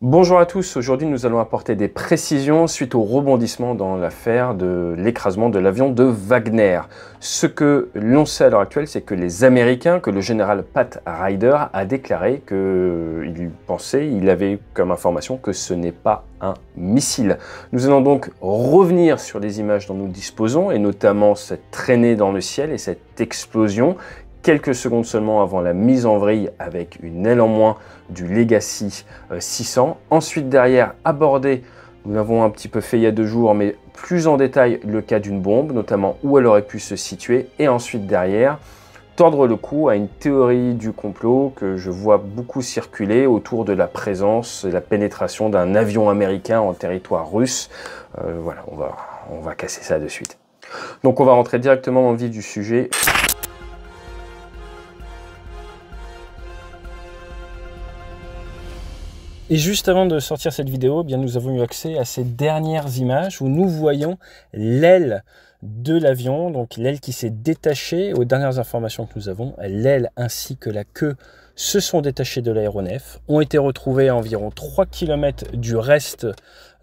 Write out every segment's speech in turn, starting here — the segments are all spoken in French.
Bonjour à tous, aujourd'hui nous allons apporter des précisions suite au rebondissement dans l'affaire de l'écrasement de l'avion de Wagner. Ce que l'on sait à l'heure actuelle, c'est que les Américains, que le général Pat Ryder a déclaré il avait comme information que ce n'est pas un missile. Nous allons donc revenir sur les images dont nous disposons et notamment cette traînée dans le ciel et cette explosion quelques secondes seulement avant la mise en vrille avec une aile en moins du Legacy 600. Ensuite derrière, aborder, nous l'avons un petit peu fait il y a 2 jours, mais plus en détail le cas d'une bombe, notamment où elle aurait pu se situer. Et ensuite derrière, tordre le cou à une théorie du complot que je vois beaucoup circuler autour de la présence et la pénétration d'un avion américain en territoire russe. Voilà, on va casser ça de suite. Donc on va rentrer directement dans le vif du sujet. Et juste avant de sortir cette vidéo, bien nous avons eu accès à ces dernières images où nous voyons l'aile de l'avion, donc l'aile qui s'est détachée. Aux dernières informations que nous avons, l'aile ainsi que la queue se sont détachées de l'aéronef, ont été retrouvées à environ 3 km du reste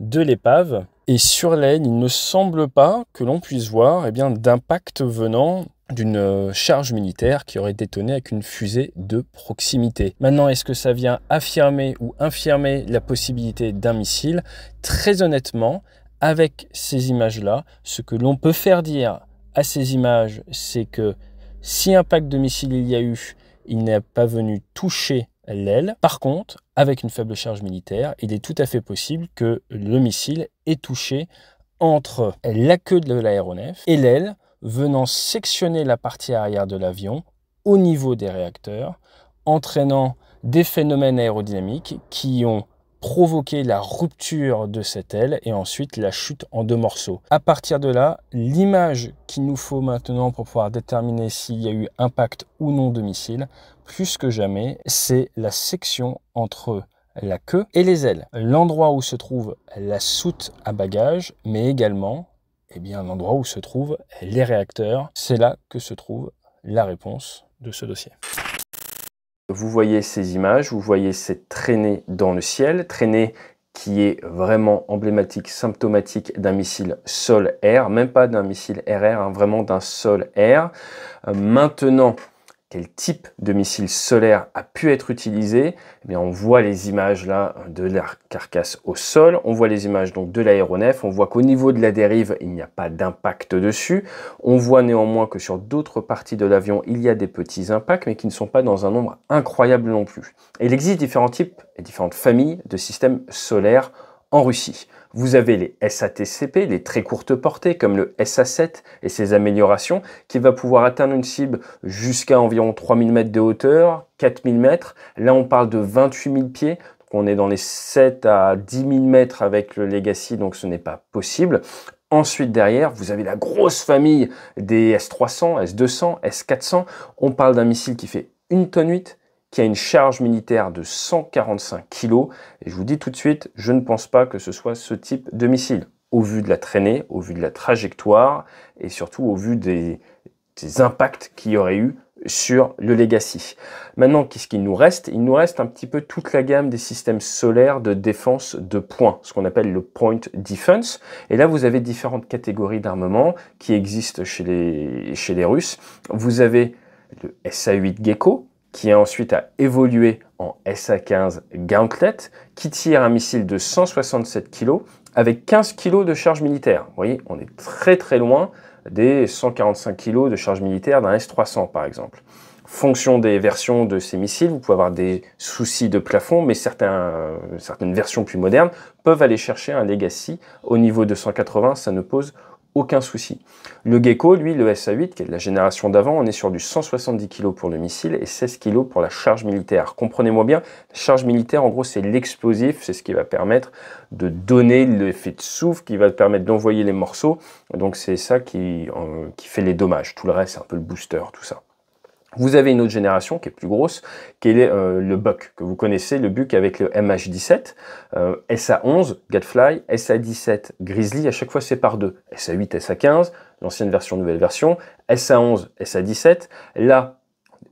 de l'épave. Et sur l'aile, il ne semble pas que l'on puisse voir d'impact venant d'une charge militaire qui aurait détonné avec une fusée de proximité. Maintenant, est-ce que ça vient affirmer ou infirmer la possibilité d'un missile? Très honnêtement, avec ces images-là, ce que l'on peut faire dire à ces images, c'est que si impact de missile il y a eu, il n'est pas venu toucher l'aile. Par contre, avec une faible charge militaire, il est tout à fait possible que le missile ait touché entre la queue de l'aéronef et l'aile, venant sectionner la partie arrière de l'avion au niveau des réacteurs, entraînant des phénomènes aérodynamiques qui ont provoqué la rupture de cette aile et ensuite la chute en 2 morceaux. À partir de là, l'image qu'il nous faut maintenant pour pouvoir déterminer s'il y a eu impact ou non de missile, plus que jamais, c'est la section entre la queue et les ailes. L'endroit où se trouve la soute à bagages, mais également l'endroit où se trouvent les réacteurs. C'est là que se trouve la réponse de ce dossier. Vous voyez ces images, vous voyez cette traînée dans le ciel, traînée qui est vraiment emblématique, symptomatique d'un missile sol-air, même pas d'un missile RR, vraiment d'un sol-air. Maintenant, quel type de missile solaire a pu être utilisé? On voit les images là de la carcasse au sol, on voit les images donc de l'aéronef, on voit qu'au niveau de la dérive, il n'y a pas d'impact dessus. On voit néanmoins que sur d'autres parties de l'avion, il y a des petits impacts, mais qui ne sont pas dans un nombre incroyable non plus. Et il existe différents types et différentes familles de systèmes solaires en Russie. Vous avez les SATCP, les très courtes portées, comme le SA-7 et ses améliorations, qui va pouvoir atteindre une cible jusqu'à environ 3000 mètres de hauteur, 4000 mètres. Là, on parle de 28 000 pieds. Donc on est dans les 7 à 10 000 mètres avec le Legacy, donc ce n'est pas possible. Ensuite, derrière, vous avez la grosse famille des S-300, S-200, S-400. On parle d'un missile qui fait 1,8 tonnes, qui a une charge militaire de 145 kg. Et je vous dis tout de suite, je ne pense pas que ce soit ce type de missile. Au vu de la traînée, au vu de la trajectoire, et surtout au vu des impacts qu'il y aurait eu sur le Legacy. Maintenant, qu'est-ce qu'il nous reste? Il nous reste un petit peu toute la gamme des systèmes solaires de défense de points, ce qu'on appelle le Point Defense. Et là, vous avez différentes catégories d'armement qui existent chez les Russes. Vous avez le SA-8 Gecko, qui ensuite a évolué en SA-15 Gauntlet, qui tire un missile de 167 kg avec 15 kg de charge militaire. Vous voyez, on est très très loin des 145 kg de charge militaire d'un S-300 par exemple. Fonction des versions de ces missiles, vous pouvez avoir des soucis de plafond, mais certaines versions plus modernes peuvent aller chercher un Legacy au niveau de 180, ça ne pose aucun souci. Le Gecko, lui, le SA-8, qui est de la génération d'avant, on est sur du 170 kg pour le missile et 16 kg pour la charge militaire. Comprenez-moi bien, la charge militaire, en gros, c'est l'explosif, c'est ce qui va permettre de donner l'effet de souffle, qui va permettre d'envoyer les morceaux. Donc c'est ça qui fait les dommages. Tout le reste, c'est un peu le booster, tout ça. Vous avez une autre génération qui est plus grosse, qui est le Buk, que vous connaissez, le Buk avec le MH17, SA11, Gadfly, SA17, Grizzly, à chaque fois c'est par 2. SA8, SA15, l'ancienne version, nouvelle version, SA11, SA17. Là,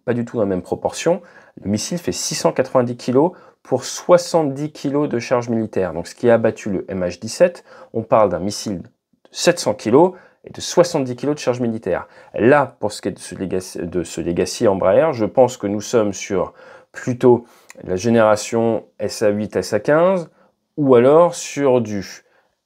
pas du tout dans la même proportion. Le missile fait 690 kg pour 70 kg de charge militaire. Donc ce qui a abattu le MH17, on parle d'un missile de 700 kg et de 70 kg de charge militaire. Là, pour ce qui est de ce Legacy Embraer, je pense que nous sommes sur plutôt la génération SA8, SA15, ou alors sur du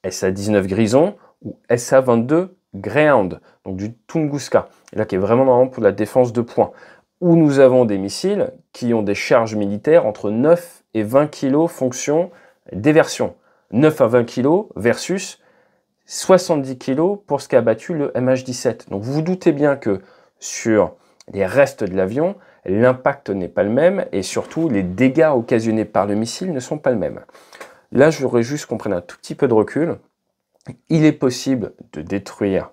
SA19 Grison ou SA22 Greyhound, donc du Tunguska, là qui est vraiment normalement pour la défense de points, où nous avons des missiles qui ont des charges militaires entre 9 et 20 kg fonction des versions. 9 à 20 kg versus 70 kg pour ce qu'a battu le MH17. Donc vous vous doutez bien que sur les restes de l'avion, l'impact n'est pas le même et surtout les dégâts occasionnés par le missile ne sont pas le même. Là, je voudrais juste qu'on prenne un tout petit peu de recul. Il est possible de détruire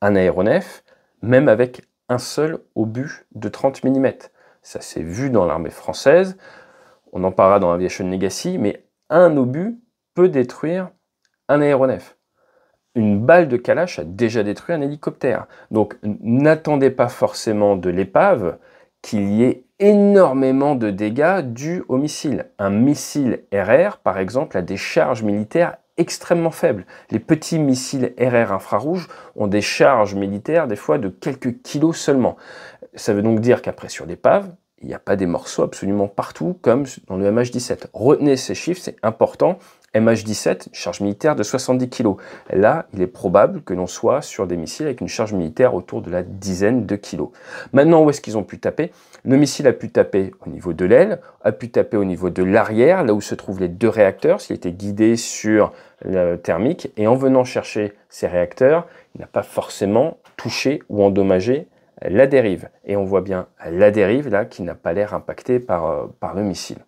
un aéronef, même avec un seul obus de 30 mm. Ça s'est vu dans l'armée française, on en parlera dans Aviation Legacy, mais un obus peut détruire un aéronef. Une balle de Kalash a déjà détruit un hélicoptère. Donc n'attendez pas forcément de l'épave qu'il y ait énormément de dégâts dus au missile. Un missile RR, par exemple, a des charges militaires extrêmement faibles. Les petits missiles RR infrarouges ont des charges militaires des fois de quelques kilos seulement. Ça veut donc dire qu'après sur l'épave, il n'y a pas des morceaux absolument partout comme dans le MH17. Retenez ces chiffres, c'est important. MH17, charge militaire de 70 kg. Là, il est probable que l'on soit sur des missiles avec une charge militaire autour de la dizaine de kilos. Maintenant, où est-ce qu'ils ont pu taper? Le missile a pu taper au niveau de l'aile, a pu taper au niveau de l'arrière, là où se trouvent les deux réacteurs, s'il était guidé sur le thermique, et en venant chercher ces réacteurs, il n'a pas forcément touché ou endommagé la dérive. Et on voit bien la dérive, là, qui n'a pas l'air impactée par le missile.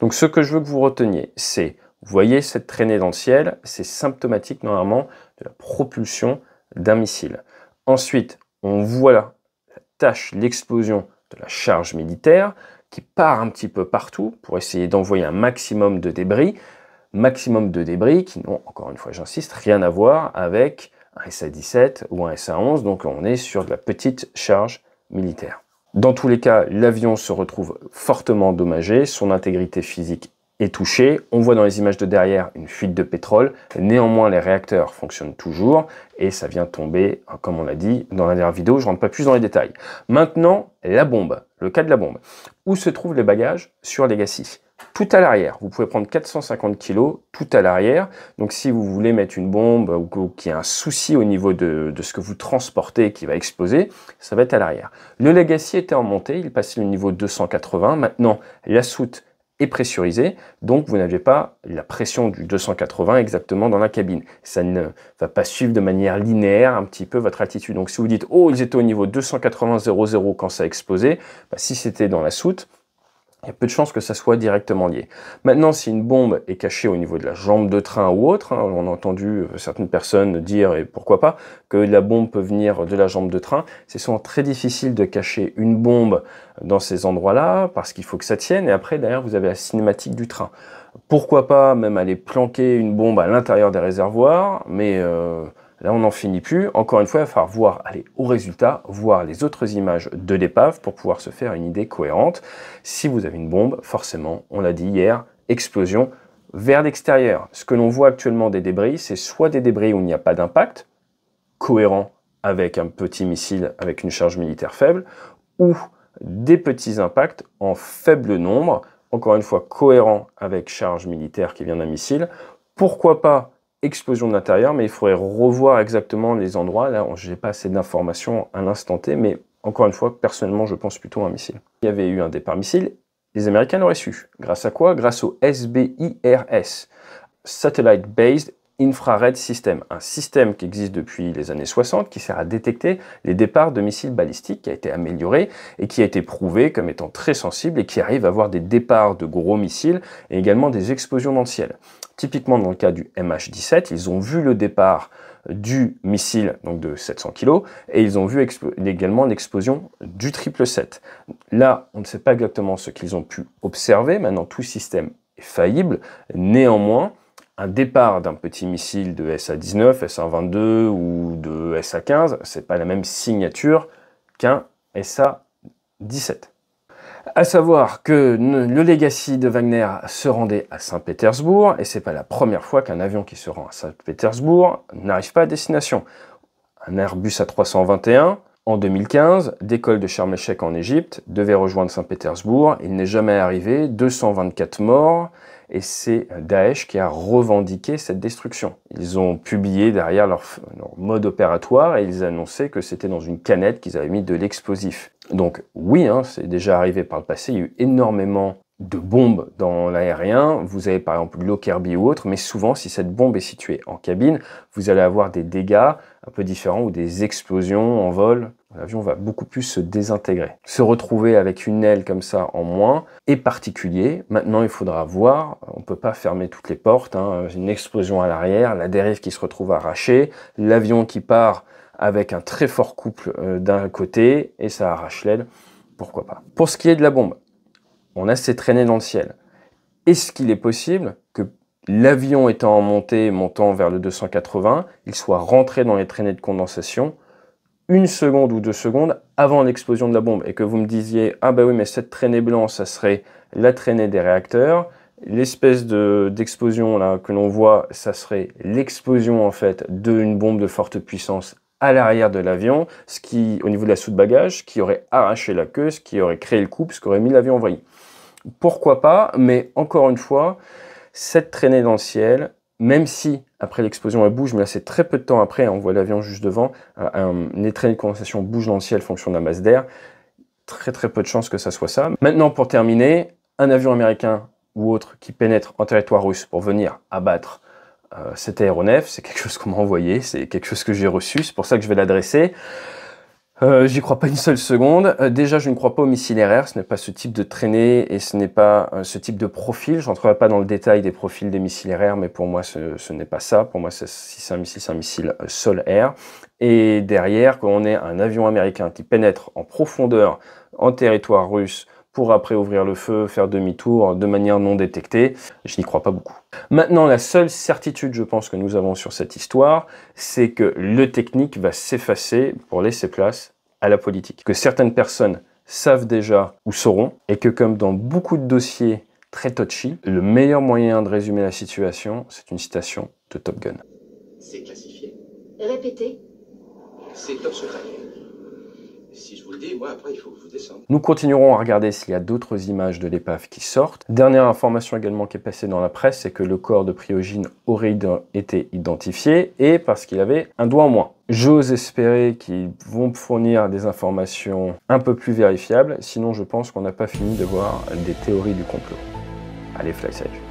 Donc ce que je veux que vous reteniez, c'est, vous voyez cette traînée dans le ciel, c'est symptomatique normalement de la propulsion d'un missile. Ensuite, on voit là la tâche, l'explosion de la charge militaire qui part un petit peu partout pour essayer d'envoyer un maximum de débris qui n'ont, encore une fois j'insiste, rien à voir avec un SA-17 ou un SA-11, donc on est sur de la petite charge militaire. Dans tous les cas, l'avion se retrouve fortement endommagé, son intégrité physique est touchée. On voit dans les images de derrière une fuite de pétrole. Néanmoins, les réacteurs fonctionnent toujours et ça vient tomber, comme on l'a dit dans la dernière vidéo. Je ne rentre pas plus dans les détails. Maintenant, la bombe, le cas de la bombe. Où se trouvent les bagages sur Legacy? Tout à l'arrière. Vous pouvez prendre 450 kg tout à l'arrière. Donc si vous voulez mettre une bombe ou qu'il y a un souci au niveau de ce que vous transportez qui va exploser, ça va être à l'arrière. Le Legacy était en montée, il passait le niveau 280. Maintenant, la soute est pressurisée, donc vous n'avez pas la pression du 280 exactement dans la cabine. Ça ne va pas suivre de manière linéaire un petit peu votre altitude. Donc si vous dites « Oh, ils étaient au niveau 280,00 quand ça a explosé », si c'était dans la soute, il y a peu de chances que ça soit directement lié. Maintenant, si une bombe est cachée au niveau de la jambe de train ou autre, on a entendu certaines personnes dire, et pourquoi pas, que la bombe peut venir de la jambe de train, c'est souvent très difficile de cacher une bombe dans ces endroits-là, parce qu'il faut que ça tienne, et après, derrière, vous avez la cinématique du train. Pourquoi pas même aller planquer une bombe à l'intérieur des réservoirs, mais là, on n'en finit plus. Encore une fois, il va falloir aller au résultat, voir les autres images de l'épave pour pouvoir se faire une idée cohérente. Si vous avez une bombe, forcément, on l'a dit hier, explosion vers l'extérieur. Ce que l'on voit actuellement des débris, c'est soit des débris où il n'y a pas d'impact, cohérent avec un petit missile avec une charge militaire faible, ou des petits impacts en faible nombre, encore une fois cohérent avec charge militaire qui vient d'un missile. Pourquoi pas explosion de l'intérieur, mais il faudrait revoir exactement les endroits. Là, je n'ai pas assez d'informations à l'instant T, mais encore une fois, personnellement, je pense plutôt à un missile. Il y avait eu un départ missile, les Américains l'auraient su. Grâce à quoi? Grâce au SBIRS, Satellite Based Infrared System, un système qui existe depuis les années 60, qui sert à détecter les départs de missiles balistiques, qui a été amélioré et qui a été prouvé comme étant très sensible et qui arrive à avoir des départs de gros missiles et également des explosions dans le ciel. Typiquement dans le cas du MH17, ils ont vu le départ du missile donc de 700 kg et ils ont vu également l'explosion du 777. Là, on ne sait pas exactement ce qu'ils ont pu observer. Maintenant, tout système est faillible. Néanmoins, un départ d'un petit missile de SA-19, SA-22 ou de SA-15, c'est pas la même signature qu'un SA-17. À savoir que le Legacy de Wagner se rendait à Saint-Pétersbourg, et c'est pas la première fois qu'un avion qui se rend à Saint-Pétersbourg n'arrive pas à destination. Un Airbus A321, en 2015, décolle de Sharm el-Sheikh en Égypte, devait rejoindre Saint-Pétersbourg, il n'est jamais arrivé, 224 morts, et c'est Daesh qui a revendiqué cette destruction. Ils ont publié derrière leur mode opératoire et ils annonçaient que c'était dans une canette qu'ils avaient mis de l'explosif. Donc oui, hein, c'est déjà arrivé par le passé, il y a eu énormément de bombes dans l'aérien. Vous avez par exemple Lockerbie ou autre, mais souvent si cette bombe est située en cabine, vous allez avoir des dégâts un peu différents ou des explosions en vol. L'avion va beaucoup plus se désintégrer. Se retrouver avec une aile comme ça en moins est particulier. Maintenant, il faudra voir. On ne peut pas fermer toutes les portes. Hein. Une explosion à l'arrière, la dérive qui se retrouve arrachée, l'avion qui part avec un très fort couple d'un côté et ça arrache l'aile. Pourquoi pas. Pour ce qui est de la bombe, on a ces traînées dans le ciel. Est-ce qu'il est possible que l'avion étant en montée, montant vers le 280, il soit rentré dans les traînées de condensation 1 seconde ou 2 secondes avant l'explosion de la bombe et que vous me disiez « Ah bah oui, mais cette traînée blanche, ça serait la traînée des réacteurs. L'espèce d'explosion là que l'on voit, ça serait l'explosion en fait d'une bombe de forte puissance à l'arrière de l'avion, ce qui, au niveau de la soute-bagage, qui aurait arraché la queue, ce qui aurait créé le couple, ce qui aurait mis l'avion en vrille. » Pourquoi pas, mais encore une fois, cette traînée dans le ciel, même si après l'explosion elle bouge, mais là c'est très peu de temps après, on voit l'avion juste devant, les traînées de condensation bougent dans le ciel, fonction de la masse d'air, très peu de chances que ça soit ça. Maintenant pour terminer, un avion américain ou autre qui pénètre en territoire russe pour venir abattre cet aéronef, c'est quelque chose qu'on m'a envoyé, c'est quelque chose que j'ai reçu, c'est pour ça que je vais l'adresser. J'y crois pas une seule seconde. Déjà, je ne crois pas aux missiles RR, ce n'est pas ce type de traînée et ce n'est pas ce type de profil. Je n'entrerai pas dans le détail des profils des missiles RR, mais pour moi, ce n'est pas ça. Pour moi, si c'est un missile sol-air. Et derrière, quand on est un avion américain qui pénètre en profondeur en territoire russe pour après ouvrir le feu, faire demi-tour de manière non détectée, je n'y crois pas beaucoup. Maintenant, la seule certitude, je pense, que nous avons sur cette histoire, c'est que le technique va s'effacer pour laisser place à la politique. Que certaines personnes savent déjà ou sauront, et que comme dans beaucoup de dossiers très touchy, le meilleur moyen de résumer la situation, c'est une citation de Top Gun. C'est classifié. Répétez. C'est top secret. Si je vous le dis, moi après il faut que je vous descende. Nous continuerons à regarder s'il y a d'autres images de l'épave qui sortent. Dernière information également qui est passée dans la presse, c'est que le corps de Prigojine aurait été identifié et parce qu'il avait un doigt en moins. J'ose espérer qu'ils vont fournir des informations un peu plus vérifiables, sinon je pense qu'on n'a pas fini de voir des théories du complot. Allez, fly safe.